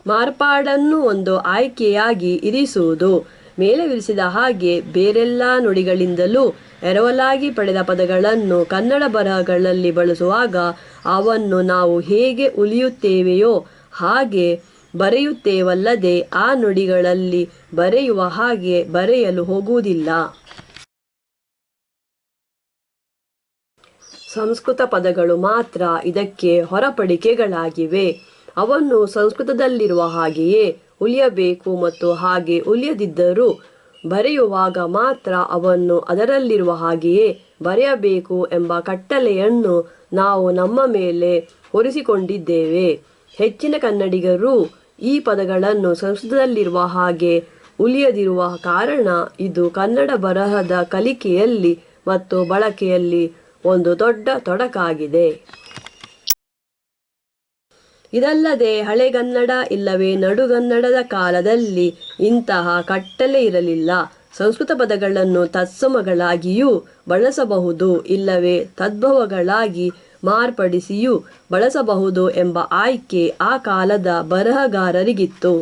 ಮಾರ್ಪಾಡನ್ನು ಒಂದು ಆಯ್ಕೆಯಾಗಿ ಇರಿಸುವುದು. ಮೇಲೆ ವಿವರಿಸಿದ ಹಾಗೆ ಬೇರೆಲ್ಲ ನುಡಿಗಳಿಂದಲೂ ಎರವಲಾಗಿ ಪಡೆದ ಪದಗಳನ್ನು ಕನ್ನಡ ಬರಹಗಳಲ್ಲಿ ಬಳಸುವಾಗ ಅವನ್ನು ನಾವು ಹೇಗೆ ಉಲಿಯುತ್ತೇವೆಯೋ ಹಾಗೆ ಬರೆಯುತ್ತೇವಲ್ಲದೆ ಆ ನುಡಿಗಳಲ್ಲಿ ಬರೆಯುವ ಹಾಗೆ ಬರೆಯಲು ಹೋಗುವುದಿಲ್ಲ. ಸಂಸ್ಕೃತ ಪದಗಳು ಮಾತ್ರ ಇದಕ್ಕೆ ಹೊರಪಡಿಕೆಗಳಾಗಿವೆ. ಅವನ್ನು ಸಂಸ್ಕೃತದಲ್ಲಿರುವ ಹಾಗೆಯೇ ಉಲಿಯಬೇಕು ಮತ್ತು ಹಾಗೆ ಉಲಿಯದಿದ್ದರೂ ಬರೆಯುವಾಗ ಮಾತ್ರ ಅವನ್ನು ಅದರಲ್ಲಿರುವ ಹಾಗೆಯೇ ಬರೆಯಬೇಕು ಎಂಬ ಕಟ್ಟಳೆಯನ್ನು ನಾವು ನಮ್ಮ ಮೇಲೆ ಹೊರಿಸಿಕೊಂಡಿದ್ದೇವೆ. ಹೆಚ್ಚಿನ ಕನ್ನಡಿಗರು ಈ ಪದಗಳನ್ನು ಸಂಸ್ಕೃತದಲ್ಲಿರುವ ಹಾಗೆ ಉಲಿಯದಿರುವ ಕಾರಣ ಇದು ಕನ್ನಡ ಬರಹದ ಕಲಿಕೆಯಲ್ಲಿ ಮತ್ತು ಬಳಕೆಯಲ್ಲಿ ಒಂದು ದೊಡ್ಡ ತೊಡಕಾಗಿದೆ. ಇದಲ್ಲದೆ ಹಳೆಗನ್ನಡ ಇಲ್ಲವೇ ನಡುಗನ್ನಡದ ಕಾಲದಲ್ಲಿ ಇಂತಹ ಕಟ್ಟಳೆ ಇರಲಿಲ್ಲ. ಸಂಸ್ಕೃತ ಪದಗಳನ್ನು ತತ್ಸಮಗಳಾಗಿಯೂ ಬಳಸಬಹುದು ಇಲ್ಲವೇ ತದ್ಭವಗಳಾಗಿ ಮಾರ್ಪಡಿಸಿಯೂ ಬಳಸಬಹುದು ಎಂಬ ಆಯ್ಕೆ ಆ ಕಾಲದ ಬರಹಗಾರರಿಗಿತ್ತು.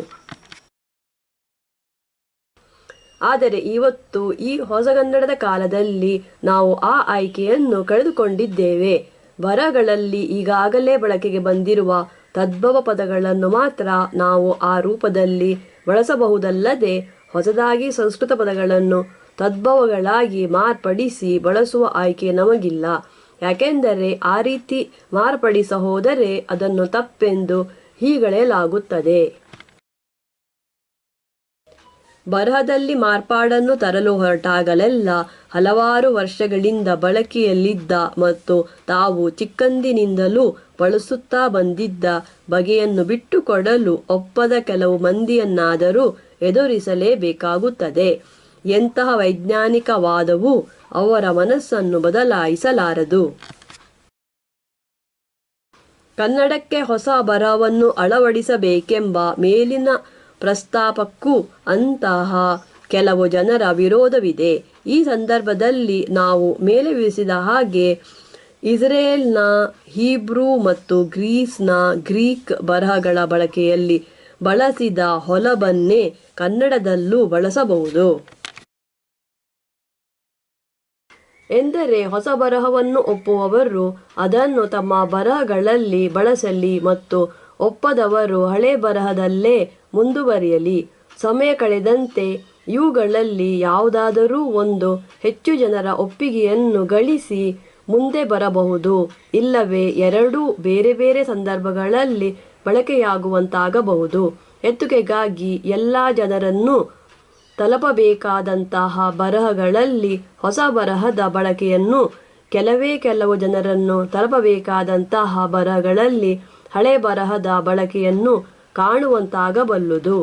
ಆದರೆ ಇವತ್ತು ಈ ಹೊಸಗನ್ನಡದ ಕಾಲದಲ್ಲಿ ನಾವು ಆ ಆಯ್ಕೆಯನ್ನು ಕಳೆದುಕೊಂಡಿದ್ದೇವೆ. ಬರಹಗಳಲ್ಲಿ ಈಗಾಗಲೇ ಬಳಕೆಗೆ ಬಂದಿರುವ ತದ್ಭವ ಪದಗಳನ್ನು ಮಾತ್ರ ನಾವು ಆ ರೂಪದಲ್ಲಿ ಬಳಸಬಹುದಲ್ಲದೆ ಹೊಸದಾಗಿ ಸಂಸ್ಕೃತ ಪದಗಳನ್ನು ತದ್ಭವಗಳಾಗಿ ಮಾರ್ಪಡಿಸಿ ಬಳಸುವ ಆಯ್ಕೆ ನಮಗಿಲ್ಲ. ಯಾಕೆಂದರೆ ಆ ರೀತಿ ಮಾರ್ಪಡಿಸ ಹೋದರೆ ಅದನ್ನು ತಪ್ಪೆಂದು ಹೀಗಳೆಯಲಾಗುತ್ತದೆ. ಬರಹದಲ್ಲಿ ಮಾರ್ಪಾಡನ್ನು ತರಲು ಹೊರಟಾಗಲೆಲ್ಲ ಹಲವಾರು ವರ್ಷಗಳಿಂದ ಬಳಕೆಯಲ್ಲಿದ್ದ ಮತ್ತು ತಾವು ಚಿಕ್ಕಂದಿನಿಂದಲೂ ಬಳಸುತ್ತಾ ಬಂದಿದ್ದ ಬಗೆಯನ್ನು ಬಿಟ್ಟುಕೊಡಲು ಒಪ್ಪದ ಕೆಲವು ಮಂದಿಯನ್ನಾದರೂ ಎದುರಿಸಲೇಬೇಕಾಗುತ್ತದೆ. ಎಂತಹ ವೈಜ್ಞಾನಿಕ ವಾದವೂ ಅವರ ಮನಸ್ಸನ್ನು ಬದಲಾಯಿಸಲಾರದು. ಕನ್ನಡಕ್ಕೆ ಹೊಸ ಬರಹವನ್ನು ಅಳವಡಿಸಬೇಕೆಂಬ ಮೇಲಿನ ಪ್ರಸ್ತಾಪಕ್ಕೂ ಅಂತಹ ಕೆಲವು ಜನರ ವಿರೋಧವಿದೆ. ಈ ಸಂದರ್ಭದಲ್ಲಿ ನಾವು ಮೇಲೆ ವಿವರಿಸಿದ ಹಾಗೆ ಇಸ್ರೇಲ್ನ ಹೀಬ್ರೂ ಮತ್ತು ಗ್ರೀಸ್ನ ಗ್ರೀಕ್ ಬರಹಗಳ ಬಳಕೆಯಲ್ಲಿ ಬಳಸಿದ ಹೊಲಬನ್ನೇ ಕನ್ನಡದಲ್ಲೂ ಬಳಸಬಹುದು. ಎಂದರೆ ಹೊಸ ಬರಹವನ್ನು ಒಪ್ಪುವವರು ಅದನ್ನು ತಮ್ಮ ಬರಹಗಳಲ್ಲಿ ಬಳಸಲಿ ಮತ್ತು ಒಪ್ಪದವರು ಹಳೆ ಬರಹದಲ್ಲೇ ಮುಂದುವರಿಯಲಿ. ಸಮಯ ಕಳೆದಂತೆ ಇವುಗಳಲ್ಲಿ ಯಾವುದಾದರೂ ಒಂದು ಹೆಚ್ಚು ಜನರ ಒಪ್ಪಿಗೆಯನ್ನು ಗಳಿಸಿ ಮುಂದೆ ಬರಬಹುದು, ಇಲ್ಲವೇ ಎರಡೂ ಬೇರೆ ಬೇರೆ ಸಂದರ್ಭಗಳಲ್ಲಿ ಬಳಕೆಯಾಗುವಂತಾಗಬಹುದು. ಎತ್ತುಗೆಗಾಗಿ ಎಲ್ಲ ಜನರನ್ನೂ ತಲುಪಬೇಕಾದಂತಹ ಬರಹಗಳಲ್ಲಿ ಹೊಸ ಬರಹದ ಬಳಕೆಯನ್ನು ಕೆಲವು ಜನರನ್ನು ತಲುಪಬೇಕಾದಂತಹ ಬರಹಗಳಲ್ಲಿ ಹಳೆ ಬರಹದ ಬಳಕೆಯನ್ನು ಕಾಣುವಂತಾಗಬಲ್ಲುದು.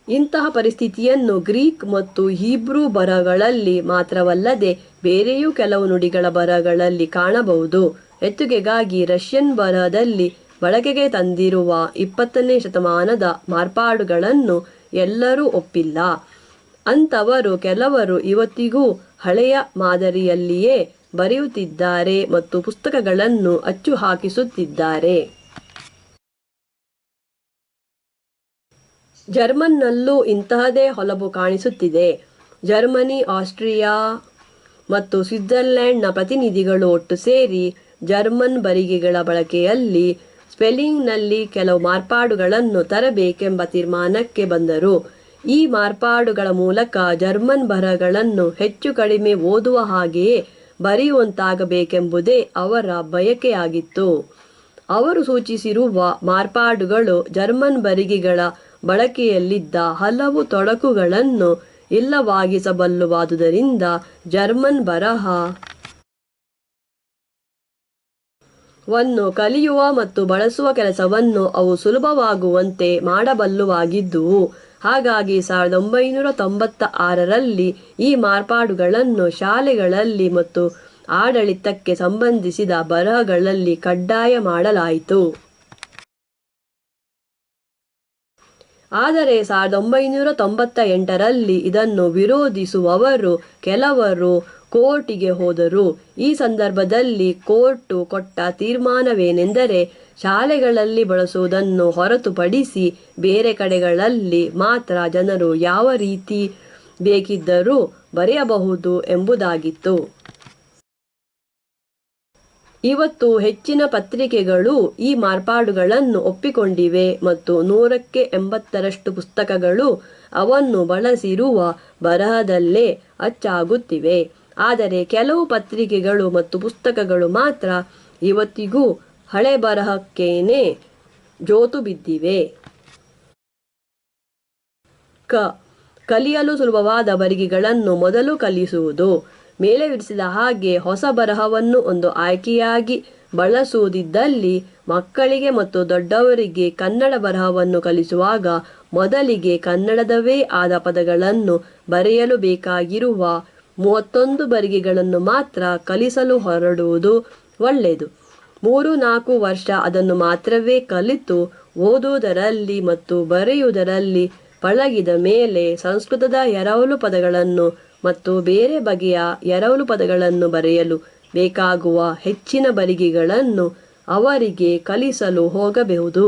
ಇಂತಹ ಪರಿಸ್ಥಿತಿಯನ್ನು ಗ್ರೀಕ್ ಮತ್ತು ಹೀಬ್ರೂ ಬರಹಗಳಲ್ಲಿ ಮಾತ್ರವಲ್ಲದೆ ಬೇರೆಯೂ ಕೆಲವು ನುಡಿಗಳ ಬರಹಗಳಲ್ಲಿ ಕಾಣಬಹುದು. ಎತ್ತುಗೆಗಾಗಿ ರಷ್ಯನ್ ಬರಹದಲ್ಲಿ ಬಳಕೆಗೆ ತಂದಿರುವ 20ನೇ ಶತಮಾನದ ಮಾರ್ಪಾಡುಗಳನ್ನು ಎಲ್ಲರೂ ಒಪ್ಪಿಲ್ಲ. ಅಂಥವರು ಕೆಲವರು ಇವತ್ತಿಗೂ ಹಳೆಯ ಮಾದರಿಯಲ್ಲಿಯೇ ಬರೆಯುತ್ತಿದ್ದಾರೆ ಮತ್ತು ಪುಸ್ತಕಗಳನ್ನು ಅಚ್ಚು ಹಾಕಿಸುತ್ತಿದ್ದಾರೆ. ಜರ್ಮನ್ನಲ್ಲೂ ಇಂತಹದೇ ಹೊಲಬು ಕಾಣಿಸುತ್ತಿದೆ. ಜರ್ಮನಿ, ಆಸ್ಟ್ರಿಯಾ ಮತ್ತು ಸ್ವಿಟ್ಜರ್ಲೆಂಡ್ನ ಪ್ರತಿನಿಧಿಗಳು ಒಟ್ಟು ಸೇರಿ ಜರ್ಮನ್ ಬರಿಗೆಗಳ ಬಳಕೆಯಲ್ಲಿ ಸ್ಪೆಲ್ಲಿಂಗ್ನಲ್ಲಿ ಕೆಲವು ಮಾರ್ಪಾಡುಗಳನ್ನು ತರಬೇಕೆಂಬ ತೀರ್ಮಾನಕ್ಕೆ ಬಂದರು. ಈ ಮಾರ್ಪಾಡುಗಳ ಮೂಲಕ ಜರ್ಮನ್ ಬರಹಗಳನ್ನು ಹೆಚ್ಚು ಕಡಿಮೆ ಓದುವ ಹಾಗೆಯೇ ಬರೆಯುವಂತಾಗಬೇಕೆಂಬುದೇ ಅವರ ಬಯಕೆಯಾಗಿತ್ತು. ಅವರು ಸೂಚಿಸಿರುವ ಮಾರ್ಪಾಡುಗಳು ಜರ್ಮನ್ ಬರಿಗೆಗಳ ಬಳಕೆಯಲ್ಲಿದ್ದ ಹಲವು ತೊಡಕುಗಳನ್ನು ಇಲ್ಲವಾಗಿಸಬಲ್ಲುವಾದುದರಿಂದ ಜರ್ಮನ್ ಬರಹ ವನ್ನು ಕಲಿಯುವ ಮತ್ತು ಬಳಸುವ ಕೆಲಸವನ್ನು ಅವು ಸುಲಭವಾಗುವಂತೆ ಮಾಡಬಲ್ಲುವಾಗಿದ್ದುವು. ಹಾಗಾಗಿ 1996ರಲ್ಲಿ ಈ ಮಾರ್ಪಾಡುಗಳನ್ನು ಶಾಲೆಗಳಲ್ಲಿ ಮತ್ತು ಆಡಳಿತಕ್ಕೆ ಸಂಬಂಧಿಸಿದ ಬರಹಗಳಲ್ಲಿ ಕಡ್ಡಾಯ ಮಾಡಲಾಯಿತು. ಆದರೆ 1998ರಲ್ಲಿ ಇದನ್ನು ವಿರೋಧಿಸುವವರು ಕೆಲವರು ಕೋರ್ಟಿಗೆ ಹೋದರು. ಈ ಸಂದರ್ಭದಲ್ಲಿ ಕೋರ್ಟು ಕೊಟ್ಟ ತೀರ್ಮಾನವೇನೆಂದರೆ ಶಾಲೆಗಳಲ್ಲಿ ಬಳಸುವುದನ್ನು ಹೊರತುಪಡಿಸಿ ಬೇರೆ ಕಡೆಗಳಲ್ಲಿ ಮಾತ್ರ ಜನರು ಯಾವ ರೀತಿ ಬೇಕಿದ್ದರೂ ಬರೆಯಬಹುದು ಎಂಬುದಾಗಿತ್ತು. ಇವತ್ತು ಹೆಚ್ಚಿನ ಪತ್ರಿಕೆಗಳು ಈ ಮಾರ್ಪಾಡುಗಳನ್ನು ಒಪ್ಪಿಕೊಂಡಿವೆ ಮತ್ತು 180ರಷ್ಟು ಪುಸ್ತಕಗಳು ಅವನ್ನು ಬಳಸಿರುವ ಬರಹದಲ್ಲೇ ಅಚ್ಚಾಗುತ್ತಿವೆ. ಆದರೆ ಕೆಲವು ಪತ್ರಿಕೆಗಳು ಮತ್ತು ಪುಸ್ತಕಗಳು ಮಾತ್ರ ಇವತ್ತಿಗೂ ಹಳೆ ಬರಹಕ್ಕೇನೆ ಜೋತು ಬಿದ್ದಿವೆ. ಕಲಿಯಲು ಸುಲಭವಾದ ಬರಿಗೆಗಳನ್ನು ಮೊದಲು ಕಲಿಸುವುದು. ಮೇಲೆ ವಿವರಿಸಿದ ಹಾಗೆ ಹೊಸ ಬರಹವನ್ನು ಒಂದು ಆಯ್ಕೆಯಾಗಿ ಬಳಸುವುದಿದ್ದಲ್ಲಿ ಮಕ್ಕಳಿಗೆ ಮತ್ತು ದೊಡ್ಡವರಿಗೆ ಕನ್ನಡ ಬರಹವನ್ನು ಕಲಿಸುವಾಗ ಮೊದಲಿಗೆ ಕನ್ನಡದವೇ ಆದ ಪದಗಳನ್ನು ಬರೆಯಲು ಬೇಕಾಗಿರುವ 31 ಬರಿಗೆಗಳನ್ನು ಮಾತ್ರ ಕಲಿಸಲು ಹೊರಡುವುದು ಒಳ್ಳೆಯದು. 3-4 ವರ್ಷ ಅದನ್ನು ಮಾತ್ರವೇ ಕಲಿತು ಓದುವುದರಲ್ಲಿ ಮತ್ತು ಬರೆಯುವುದರಲ್ಲಿ ಪಳಗಿದ ಮೇಲೆ ಸಂಸ್ಕೃತದ ಎರವಲು ಪದಗಳನ್ನು ಮತ್ತು ಬೇರೆ ಬಗೆಯ ಎರವಲು ಪದಗಳನ್ನು ಬರೆಯಲು ಬೇಕಾಗುವ ಹೆಚ್ಚಿನ ಬರಿಗೆಗಳನ್ನು ಅವರಿಗೆ ಕಲಿಸಲು ಹೋಗಬಹುದು.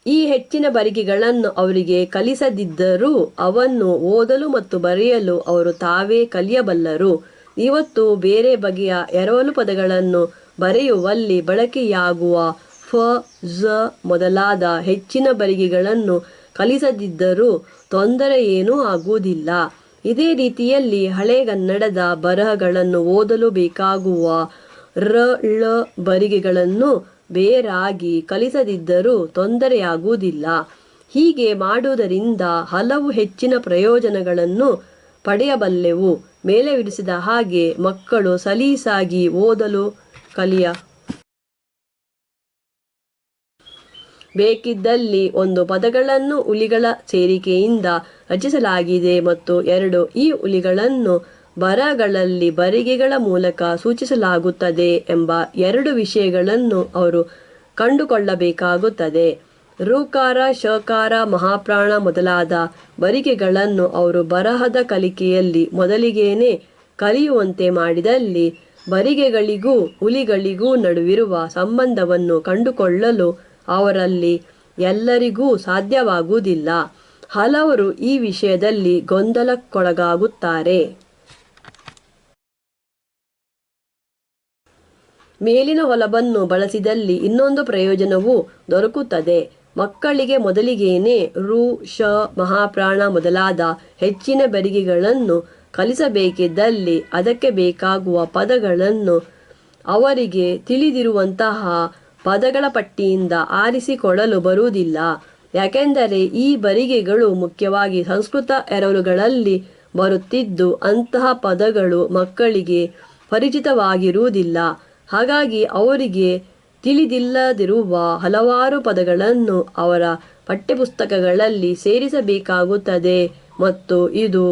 ಈ ಹೆಚ್ಚಿನ ಬರಿಗೆಗಳನ್ನು ಅವರಿಗೆ ಕಲಿಸದಿದ್ದರೂ ಅವನ್ನು ಓದಲು ಮತ್ತು ಬರೆಯಲು ಅವರು ತಾವೇ ಕಲಿಯಬಲ್ಲರು. ಇವತ್ತು ಬೇರೆ ಬಗೆಯ ಎರವಲು ಪದಗಳನ್ನು ಬರೆಯುವಲ್ಲಿ ಬಳಕೆಯಾಗುವ ಫ, ಝ ಮೊದಲಾದ ಹೆಚ್ಚಿನ ಬರಿಗೆಗಳನ್ನು ಕಲಿಸದಿದ್ದರೂ ತೊಂದರೆ ಏನೂ ಆಗುವುದಿಲ್ಲ. ಇದೇ ರೀತಿಯಲ್ಲಿ ಹಳೆಗನ್ನಡದ ಬರಹಗಳನ್ನು ಓದಲು ಬೇಕಾಗುವ ರ, ಳ ಬರಿಗೆಗಳನ್ನು ಬೇರಾಗಿ ಕಲಿಸದಿದ್ದರೂ ತೊಂದರೆಯಾಗುವುದಿಲ್ಲ. ಹೀಗೆ ಮಾಡುವುದರಿಂದ ಹಲವು ಹೆಚ್ಚಿನ ಪ್ರಯೋಜನಗಳನ್ನು ಪಡೆಯಬಲ್ಲೆವು. ಮೇಲೆ ವಿವರಿಸಿದ ಹಾಗೆ ಮಕ್ಕಳು ಸಲೀಸಾಗಿ ಓದಲು ಬೇಕಿದ್ದಲ್ಲಿ 1 ಪದಗಳನ್ನು ಉಲಿಗಳ ಸೇರಿಕೆಯಿಂದ ರಚಿಸಲಾಗಿದೆ ಮತ್ತು 2 ಈ ಉಲಿಗಳನ್ನು ಬರಹಗಳಲ್ಲಿ ಬರಿಗೆಗಳ ಮೂಲಕ ಸೂಚಿಸಲಾಗುತ್ತದೆ ಎಂಬ 2 ವಿಷಯಗಳನ್ನು ಅವರು ಕಂಡುಕೊಳ್ಳಬೇಕಾಗುತ್ತದೆ. ಋಕಾರ, ಶಕಾರ, ಮಹಾಪ್ರಾಣ ಮೊದಲಾದ ಬರಿಗೆಗಳನ್ನು ಅವರು ಬರಹದ ಕಲಿಕೆಯಲ್ಲಿ ಮೊದಲಿಗೇನೆ ಕಲಿಯುವಂತೆ ಮಾಡಿದಲ್ಲಿ ಬರಿಗೆಗಳಿಗೂ ಉಲಿಗಳಿಗೂ ನಡುವಿರುವ ಸಂಬಂಧವನ್ನು ಕಂಡುಕೊಳ್ಳಲು ಅವರಲ್ಲಿ ಎಲ್ಲರಿಗೂ ಸಾಧ್ಯವಾಗುವುದಿಲ್ಲ. ಹಲವರು ಈ ವಿಷಯದಲ್ಲಿ ಗೊಂದಲಕ್ಕೊಳಗಾಗುತ್ತಾರೆ. ಮೇಲಿನ ಹೊಲಬನ್ನು ಬಳಸಿದಲ್ಲಿ ಇನ್ನೊಂದು ಪ್ರಯೋಜನವೂ ದೊರಕುತ್ತದೆ. ಮಕ್ಕಳಿಗೆ ಮೊದಲಿಗೇನೆ ಋ, ಶ, ಮಹಾಪ್ರಾಣ ಮೊದಲಾದ ಹೆಚ್ಚಿನ ಬರಿಗೆಗಳನ್ನು ಕಲಿಸಬೇಕಿದ್ದಲ್ಲಿ ಅದಕ್ಕೆ ಬೇಕಾಗುವ ಪದಗಳನ್ನು ಅವರಿಗೆ ತಿಳಿದಿರುವಂತಹ ಪದಗಳ ಪಟ್ಟಿಯಿಂದ ಆರಿಸಿಕೊಳ್ಳಲು ಬರುವುದಿಲ್ಲ. ಯಾಕೆಂದರೆ ಈ ಬರಿಗೆಗಳು ಮುಖ್ಯವಾಗಿ ಸಂಸ್ಕೃತ ಎರವಲುಗಳಲ್ಲಿ ಬರುತ್ತಿದ್ದು ಅಂತಹ ಪದಗಳು ಮಕ್ಕಳಿಗೆ ಪರಿಚಿತವಾಗಿರುವುದಿಲ್ಲ. ಹಾಗಾಗಿ ಅವರಿಗೆ ತಿಳಿದಿಲ್ಲದಿರುವ ಹಲವಾರು ಪದಗಳನ್ನು ಅವರ ಪಠ್ಯಪುಸ್ತಕಗಳಲ್ಲಿ ಸೇರಿಸಬೇಕಾಗುತ್ತದೆ ಮತ್ತು ಇದು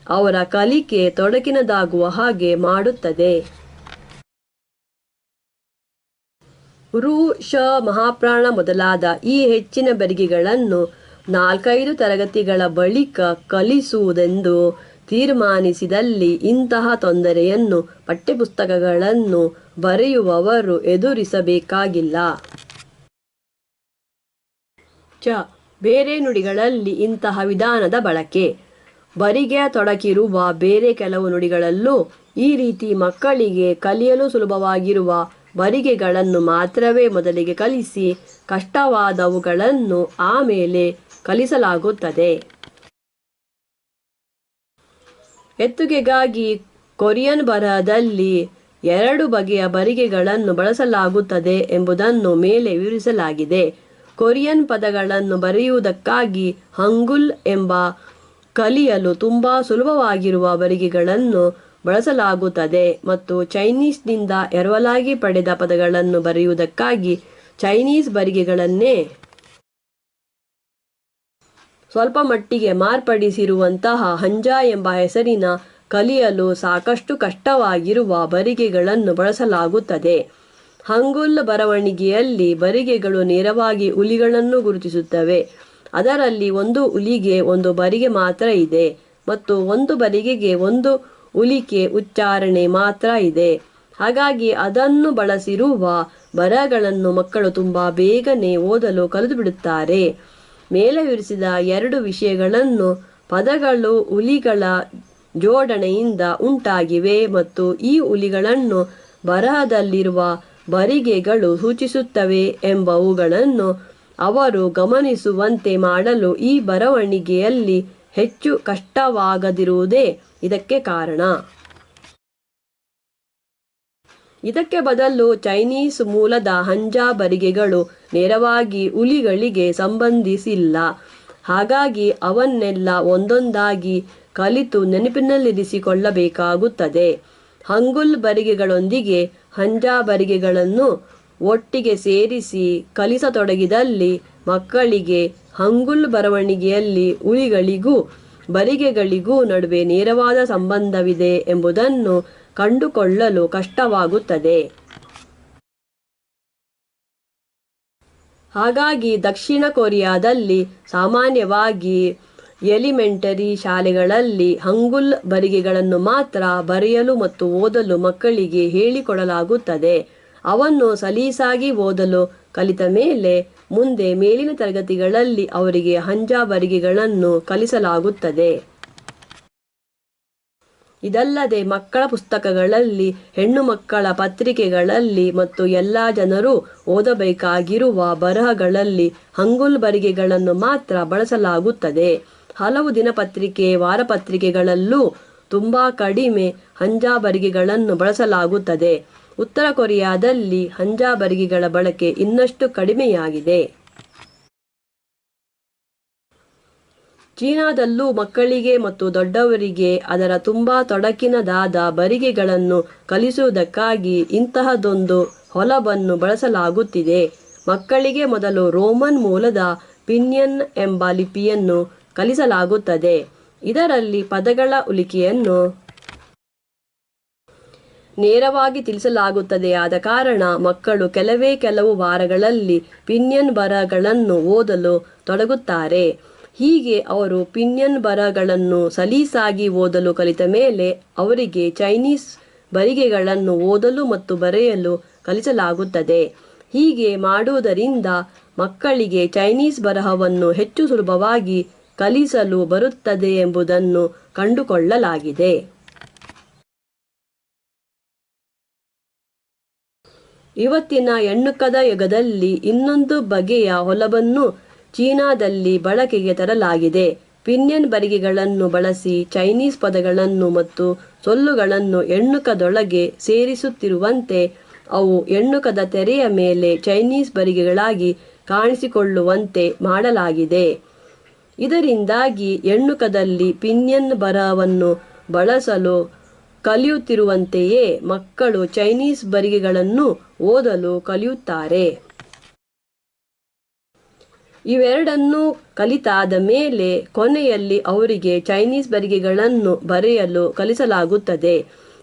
ಅವರ ಕಲಿಕೆ ತೊಡಕಿನದಾಗುವ ಹಾಗೆ ಮಾಡುತ್ತದೆ. ಋ, ಶ, ಮಹಾಪ್ರಾಣ ಮೊದಲಾದ ಈ ಹೆಚ್ಚಿನ ಬರಿಗೆಗಳನ್ನು 4-5 ತರಗತಿಗಳ ಬಳಿಕ ಕಲಿಸುವುದೆಂದು ತೀರ್ಮಾನಿಸಿದಲ್ಲಿ ಇಂತಹ ತೊಂದರೆಯನ್ನು ಪಠ್ಯಪುಸ್ತಕಗಳನ್ನು ಬರೆಯುವವರು ಎದುರಿಸಬೇಕಾಗಿಲ್ಲ. ಬೇರೆ ನುಡಿಗಳಲ್ಲಿ ಇಂತಹ ವಿಧಾನದ ಬಳಕೆ. ಬರಿಗೆಯ ತೊಡಕಿರುವ ಬೇರೆ ಕೆಲವು ನುಡಿಗಳಲ್ಲೂ ಈ ರೀತಿ ಮಕ್ಕಳಿಗೆ ಕಲಿಯಲು ಸುಲಭವಾಗಿರುವ ಬರಿಗೆಗಳನ್ನು ಮಾತ್ರವೇ ಮೊದಲಿಗೆ ಕಲಿಸಿ ಕಷ್ಟವಾದವುಗಳನ್ನು ಆಮೇಲೆ ಕಲಿಸಲಾಗುತ್ತದೆ. ಎತ್ತುಗೆಗಾಗಿ ಕೊರಿಯನ್ ಬರಹದಲ್ಲಿ 2 ಬಗೆಯ ಬರಿಗೆಗಳನ್ನು ಬಳಸಲಾಗುತ್ತದೆ ಎಂಬುದನ್ನು ಮೇಲೆ ವಿವರಿಸಲಾಗಿದೆ. ಕೊರಿಯನ್ ಪದಗಳನ್ನು ಬರೆಯುವುದಕ್ಕಾಗಿ ಹಂಗುಲ್ ಎಂಬ ಕಲಿಯಲು ತುಂಬಾ ಸುಲಭವಾಗಿರುವ ಬರಿಗೆಗಳನ್ನು ಬಳಸಲಾಗುತ್ತದೆ ಮತ್ತು ಚೈನೀಸ್ನಿಂದ ಎರವಲಾಗಿ ಪಡೆದ ಪದಗಳನ್ನು ಬರೆಯುವುದಕ್ಕಾಗಿ ಚೈನೀಸ್ ಬರಿಗೆಗಳನ್ನೇ ಸ್ವಲ್ಪ ಮಟ್ಟಿಗೆ ಮಾರ್ಪಡಿಸಿರುವಂತಹ ಹಂಜಾ ಎಂಬ ಹೆಸರಿನ ಕಲಿಯಲು ಸಾಕಷ್ಟು ಕಷ್ಟವಾಗಿರುವ ಬರಿಗೆಗಳನ್ನು ಬಳಸಲಾಗುತ್ತದೆ. ಹಂಗುಲ್ ಬರವಣಿಗೆಯಲ್ಲಿ ಬರಿಗೆಗಳು ನೇರವಾಗಿ ಉಲಿಗಳನ್ನು ಗುರುತಿಸುತ್ತವೆ. ಅದರಲ್ಲಿ ಒಂದು ಉಲಿಗೆ ಒಂದು ಬರಿಗೆ ಮಾತ್ರ ಇದೆ ಮತ್ತು ಒಂದು ಬರಿಗೆಗೆ ಒಂದು ಉಲಿಕೆ ಉಚ್ಚಾರಣೆ ಮಾತ್ರ ಇದೆ. ಹಾಗಾಗಿ ಅದನ್ನು ಬಳಸಿರುವ ಬರಹಗಳನ್ನು ಮಕ್ಕಳು ತುಂಬ ಬೇಗನೆ ಓದಲು ಕಲಿತು ಬಿಡುತ್ತಾರೆ. ಮೇಲೆ ವಿವರಿಸಿದ ಎರಡು ವಿಷಯಗಳನ್ನು ಪದಗಳು ಉಲಿಗಳ ಜೋಡಣೆಯಿಂದ ಉಂಟಾಗಿವೆ ಮತ್ತು ಈ ಉಲಿಗಳನ್ನು ಬರಹದಲ್ಲಿರುವ ಬರಿಗೆಗಳು ಸೂಚಿಸುತ್ತವೆ ಎಂಬವುಗಳನ್ನು ಅವರು ಗಮನಿಸುವಂತೆ ಮಾಡಲು ಈ ಬರವಣಿಗೆಯಲ್ಲಿ ಹೆಚ್ಚು ಕಷ್ಟವಾಗದಿರುವುದೇ ಇದಕ್ಕೆ ಕಾರಣ. ಇದಕ್ಕೆ ಬದಲು ಚೈನೀಸ್ ಮೂಲದ ಹಂಜಾ ಬರಿಗೆಗಳು ನೇರವಾಗಿ ಉಲಿಗಳಿಗೆ ಸಂಬಂಧಿಸಿಲ್ಲ. ಹಾಗಾಗಿ ಅವನ್ನೆಲ್ಲ ಒಂದೊಂದಾಗಿ ಕಲಿತು ನೆನಪಿನಲ್ಲಿರಿಸಿಕೊಳ್ಳಬೇಕಾಗುತ್ತದೆ. ಹಂಗುಲ್ ಬರಿಗೆಗಳೊಂದಿಗೆ ಹಂಜಾ ಬರಿಗೆಗಳನ್ನು ಒಟ್ಟಿಗೆ ಸೇರಿಸಿ ಕಲಿಸತೊಡಗಿದಲ್ಲಿ ಮಕ್ಕಳಿಗೆ ಹಂಗುಲ್ ಬರವಣಿಗೆಯಲ್ಲಿ ಉಲಿಗಳಿಗೂ ಬರಿಗೆಗಳಿಗೂ ನಡುವೆ ನೇರವಾದ ಸಂಬಂಧವಿದೆ ಎಂಬುದನ್ನು ಕಂಡುಕೊಳ್ಳಲು ಕಷ್ಟವಾಗುತ್ತದೆ. ಹಾಗಾಗಿ ದಕ್ಷಿಣ ಕೊರಿಯಾದಲ್ಲಿ ಸಾಮಾನ್ಯವಾಗಿ ಎಲಿಮೆಂಟರಿ ಶಾಲೆಗಳಲ್ಲಿ ಹಂಗುಲ್ ಬರಿಗೆಗಳನ್ನು ಮಾತ್ರ ಬರೆಯಲು ಮತ್ತು ಓದಲು ಮಕ್ಕಳಿಗೆ ಹೇಳಿಕೊಡಲಾಗುತ್ತದೆ. ಅವನ್ನು ಸಲೀಸಾಗಿ ಓದಲು ಕಲಿತ ಮೇಲೆ ಮುಂದೆ ಮೇಲಿನ ತರಗತಿಗಳಲ್ಲಿ ಅವರಿಗೆ ಹಂಜಾ ಬರಿಗೆಗಳನ್ನು ಕಲಿಸಲಾಗುತ್ತದೆ. ಇದಲ್ಲದೆ ಮಕ್ಕಳ ಪುಸ್ತಕಗಳಲ್ಲಿ, ಹೆಣ್ಣು ಮಕ್ಕಳ ಪತ್ರಿಕೆಗಳಲ್ಲಿ ಮತ್ತು ಎಲ್ಲ ಜನರು ಓದಬೇಕಾಗಿರುವ ಬರಹಗಳಲ್ಲಿ ಹಂಗುಲ್ ಬರಿಗೆಗಳನ್ನು ಮಾತ್ರ ಬಳಸಲಾಗುತ್ತದೆ. ಹಲವು ದಿನಪತ್ರಿಕೆ, ವಾರಪತ್ರಿಕೆಗಳಲ್ಲೂ ತುಂಬ ಕಡಿಮೆ ಹಂಜಾ ಬರಿಗೆಗಳನ್ನು ಬಳಸಲಾಗುತ್ತದೆ. ಉತ್ತರ ಕೊರಿಯಾದಲ್ಲಿ ಹಂಜಾ ಬರಿಗೆಗಳ ಬಳಕೆ ಇನ್ನಷ್ಟು ಕಡಿಮೆಯಾಗಿದೆ. ಚೀನಾದಲ್ಲೂ ಮಕ್ಕಳಿಗೆ ಮತ್ತು ದೊಡ್ಡವರಿಗೆ ಅದರ ತುಂಬ ತೊಡಕಿನದಾದ ಬರಿಗೆಗಳನ್ನು ಕಲಿಸುವುದಕ್ಕಾಗಿ ಇಂತಹದೊಂದು ಹೊಲಬನ್ನು ಬಳಸಲಾಗುತ್ತಿದೆ. ಮಕ್ಕಳಿಗೆ ಮೊದಲು ರೋಮನ್ ಮೂಲದ ಪಿನ್ಯನ್ ಎಂಬ ಲಿಪಿಯನ್ನು ಕಲಿಸಲಾಗುತ್ತದೆ. ಇದರಲ್ಲಿ ಪದಗಳ ಉಲಿಕೆಯನ್ನು ನೇರವಾಗಿ ತಿಳಿಸಲಾಗುತ್ತದೆ. ಆದ ಕಾರಣ ಮಕ್ಕಳು ಕೆಲವು ವಾರಗಳಲ್ಲಿ ಪಿನ್ಯನ್ ಬರಹಗಳನ್ನು ಓದಲು ತೊಡಗುತ್ತಾರೆ. ಹೀಗೆ ಅವರು ಪಿನ್ಯನ್ ಬರಹಗಳನ್ನು ಸಲೀಸಾಗಿ ಓದಲು ಕಲಿತ ಮೇಲೆ ಅವರಿಗೆ ಚೈನೀಸ್ ಬರಿಗೆಗಳನ್ನು ಓದಲು ಮತ್ತು ಬರೆಯಲು ಕಲಿಸಲಾಗುತ್ತದೆ. ಹೀಗೆ ಮಾಡುವುದರಿಂದ ಮಕ್ಕಳಿಗೆ ಚೈನೀಸ್ ಬರಹವನ್ನು ಹೆಚ್ಚು ಸುಲಭವಾಗಿ ಕಲಿಸಲು ಬರುತ್ತದೆ ಎಂಬುದನ್ನು ಕಂಡುಕೊಳ್ಳಲಾಗಿದೆ. ಇವತ್ತಿನ ಎಣ್ಣುಕದ ಯುಗದಲ್ಲಿ ಇನ್ನೊಂದು ಬಗೆಯ ಹೊಲಬನ್ನು ಚೀನಾದಲ್ಲಿ ಬಳಕೆಗೆ ತರಲಾಗಿದೆ. ಪಿನ್ಯನ್ ಬರಿಗೆಗಳನ್ನು ಬಳಸಿ ಚೈನೀಸ್ ಪದಗಳನ್ನು ಮತ್ತು ಸೊಲ್ಲುಗಳನ್ನು ಎಣ್ಣುಕದೊಳಗೆ ಸೇರಿಸುತ್ತಿರುವಂತೆ ಅವು ಎಣ್ಣುಕದ ತೆರೆಯ ಮೇಲೆ ಚೈನೀಸ್ ಬರಿಗೆಗಳಾಗಿ ಕಾಣಿಸಿಕೊಳ್ಳುವಂತೆ ಮಾಡಲಾಗಿದೆ. ಇದರಿಂದಾಗಿ ಎಣ್ಣುಕದಲ್ಲಿ ಪಿನ್ಯನ್ ಬರಹವನ್ನು ಬಳಸಲು ಕಲಿಯುತ್ತಿರುವಂತೆಯೇ ಮಕ್ಕಳು ಚೈನೀಸ್ ಬರಿಗೆಗಳನ್ನು ಓದಲು ಕಲಿಯುತ್ತಾರೆ. ಇವೆರಡನ್ನೂ ಕಲಿತಾದ ಮೇಲೆ ಕೊನೆಯಲ್ಲಿ ಅವರಿಗೆ ಚೈನೀಸ್ ಬರಿಗೆಗಳನ್ನು ಬರೆಯಲು ಕಲಿಸಲಾಗುತ್ತದೆ.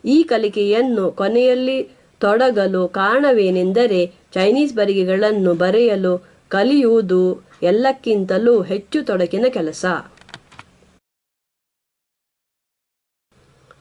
ಈ ಕಲಿಕೆಯನ್ನು ಕೊನೆಯಲ್ಲಿ ತೊಡಗಲು ಕಾರಣವೇನೆಂದರೆ ಚೈನೀಸ್ ಬರಿಗೆಗಳನ್ನು ಬರೆಯಲು ಕಲಿಯುವುದು ಎಲ್ಲಕ್ಕಿಂತಲೂ ಹೆಚ್ಚು ತೊಡಕಿನ ಕೆಲಸ.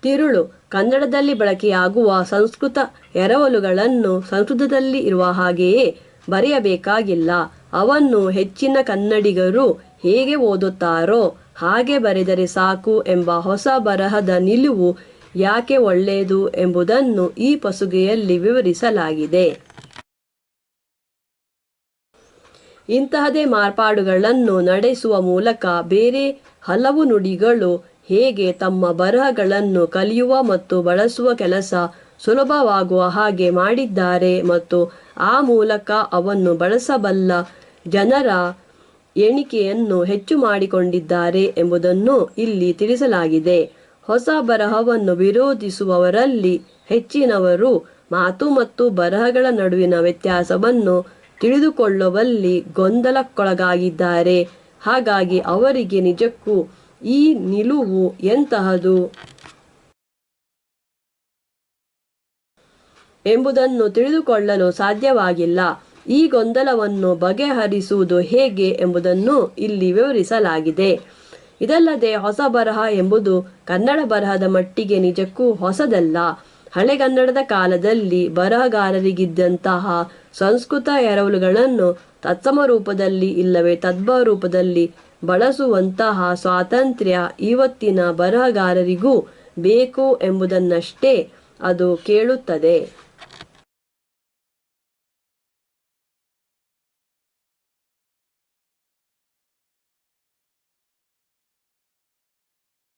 ತಿರುಳು: ಕನ್ನಡದಲ್ಲಿ ಬಳಕೆಯಾಗುವ ಸಂಸ್ಕೃತ ಎರವಲುಗಳನ್ನು ಸಂಸ್ಕೃತದಲ್ಲಿ ಇರುವ ಹಾಗೆಯೇ ಬರೆಯಬೇಕಾಗಿಲ್ಲ. ಅವನ್ನು ಹೆಚ್ಚಿನ ಕನ್ನಡಿಗರು ಹೇಗೆ ಓದುತ್ತಾರೋ ಹಾಗೆ ಬರೆದರೆ ಸಾಕು ಎಂಬ ಹೊಸ ಬರಹದ ನಿಲುವು ಯಾಕೆ ಒಳ್ಳೆಯದು ಎಂಬುದನ್ನು ಈ ಪಸುಗೆಯಲ್ಲಿ ವಿವರಿಸಲಾಗಿದೆ. ಇಂತಹದೇ ಮಾರ್ಪಾಡುಗಳನ್ನು ನಡೆಸುವ ಮೂಲಕ ಬೇರೆ ಹಲವು ನುಡಿಗಳು ಹೇಗೆ ತಮ್ಮ ಬರಹಗಳನ್ನು ಕಲಿಯುವ ಮತ್ತು ಬಳಸುವ ಕೆಲಸ ಸುಲಭವಾಗುವ ಹಾಗೆ ಮಾಡಿದ್ದಾರೆ ಮತ್ತು ಆ ಮೂಲಕ ಅವನ್ನು ಬಳಸಬಲ್ಲ ಜನರ ಎಣಿಕೆಯನ್ನು ಹೆಚ್ಚು ಮಾಡಿಕೊಂಡಿದ್ದಾರೆ ಎಂಬುದನ್ನು ಇಲ್ಲಿ ತಿಳಿಸಲಾಗಿದೆ. ಹೊಸ ಬರಹವನ್ನು ವಿರೋಧಿಸುವವರಲ್ಲಿ ಹೆಚ್ಚಿನವರು ಮಾತು ಮತ್ತು ಬರಹಗಳ ನಡುವಿನ ವ್ಯತ್ಯಾಸವನ್ನು ತಿಳಿದುಕೊಳ್ಳುವಲ್ಲಿ ಗೊಂದಲಕ್ಕೊಳಗಾಗಿದ್ದಾರೆ. ಹಾಗಾಗಿ ಅವರಿಗೆ ನಿಜಕ್ಕೂ ಈ ನಿಲುವು ಎಂತಹದು ಎಂಬುದನ್ನು ತಿಳಿದುಕೊಳ್ಳಲು ಸಾಧ್ಯವಾಗಿಲ್ಲ. ಈ ಗೊಂದಲವನ್ನು ಬಗೆಹರಿಸುವುದು ಹೇಗೆ ಎಂಬುದನ್ನು ಇಲ್ಲಿ ವಿವರಿಸಲಾಗಿದೆ. ಇದಲ್ಲದೆ ಹೊಸ ಬರಹ ಎಂಬುದು ಕನ್ನಡ ಬರಹದ ಮಟ್ಟಿಗೆ ನಿಜಕ್ಕೂ ಹೊಸದಲ್ಲ. ಹಳೆಗನ್ನಡದ ಕಾಲದಲ್ಲಿ ಬರಹಗಾರರಿಗಿದ್ದಂತಹ ಸಂಸ್ಕೃತ ಎರವಲುಗಳನ್ನು ತತ್ಸಮ ರೂಪದಲ್ಲಿ ಇಲ್ಲವೇ ತದ್ಭವ ರೂಪದಲ್ಲಿ ಬಳಸುವಂತಹ ಸ್ವಾತಂತ್ರ್ಯ ಇವತ್ತಿನ ಬರಹಗಾರರಿಗೂ ಬೇಕು ಎಂಬುದನ್ನಷ್ಟೇ ಅದು ಕೇಳುತ್ತದೆ.